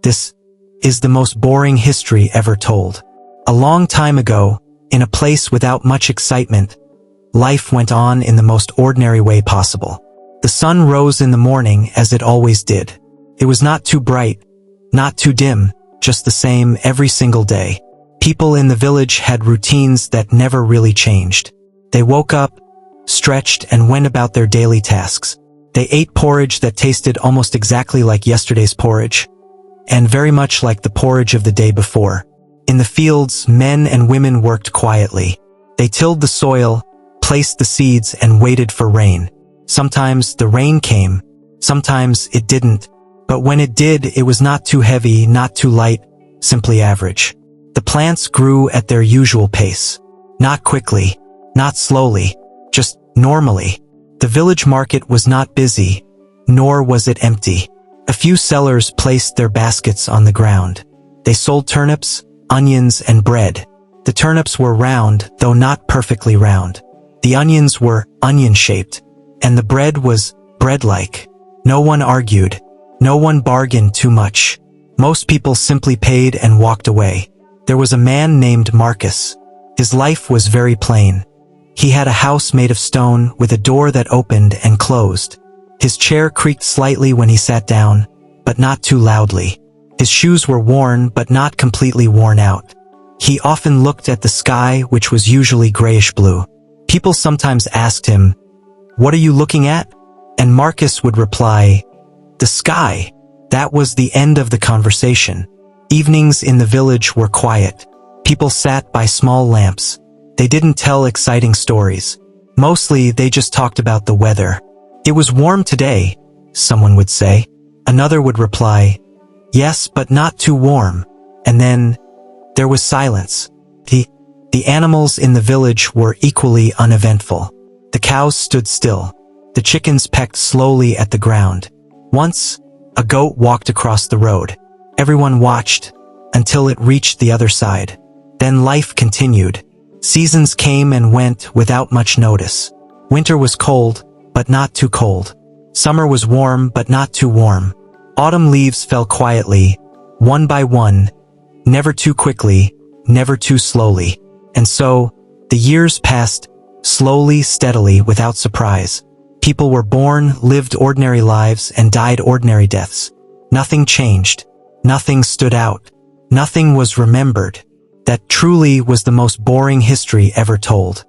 This is the most boring history ever told. A long time ago, in a place without much excitement, life went on in the most ordinary way possible. The sun rose in the morning as it always did. It was not too bright, not too dim, just the same every single day. People in the village had routines that never really changed. They woke up, stretched, and went about their daily tasks. They ate porridge that tasted almost exactly like yesterday's porridge, and very much like the porridge of the day before. In the fields, men and women worked quietly. They tilled the soil, placed the seeds, and waited for rain. Sometimes the rain came, sometimes it didn't, but when it did, it was not too heavy, not too light, simply average. The plants grew at their usual pace. Not quickly, not slowly, just normally. The village market was not busy, nor was it empty. A few sellers placed their baskets on the ground. They sold turnips, onions, and bread. The turnips were round, though not perfectly round. The onions were onion-shaped, and the bread was bread-like. No one argued. No one bargained too much. Most people simply paid and walked away. There was a man named Marcus. His life was very plain. He had a house made of stone with a door that opened and closed. His chair creaked slightly when he sat down, but not too loudly. His shoes were worn but not completely worn out. He often looked at the sky, which was usually grayish-blue. People sometimes asked him, "What are you looking at?" And Marcus would reply, "The sky." That was the end of the conversation. Evenings in the village were quiet. People sat by small lamps. They didn't tell exciting stories. Mostly, they just talked about the weather. "It was warm today," someone would say. Another would reply, "Yes, but not too warm." And then, there was silence. The animals in the village were equally uneventful. The cows stood still. The chickens pecked slowly at the ground. Once, a goat walked across the road. Everyone watched, until it reached the other side. Then life continued. Seasons came and went without much notice. Winter was cold, but not too cold. Summer was warm, but not too warm. Autumn leaves fell quietly, one by one, never too quickly, never too slowly. And so, the years passed, slowly, steadily, without surprise. People were born, lived ordinary lives, and died ordinary deaths. Nothing changed. Nothing stood out. Nothing was remembered. That truly was the most boring history ever told.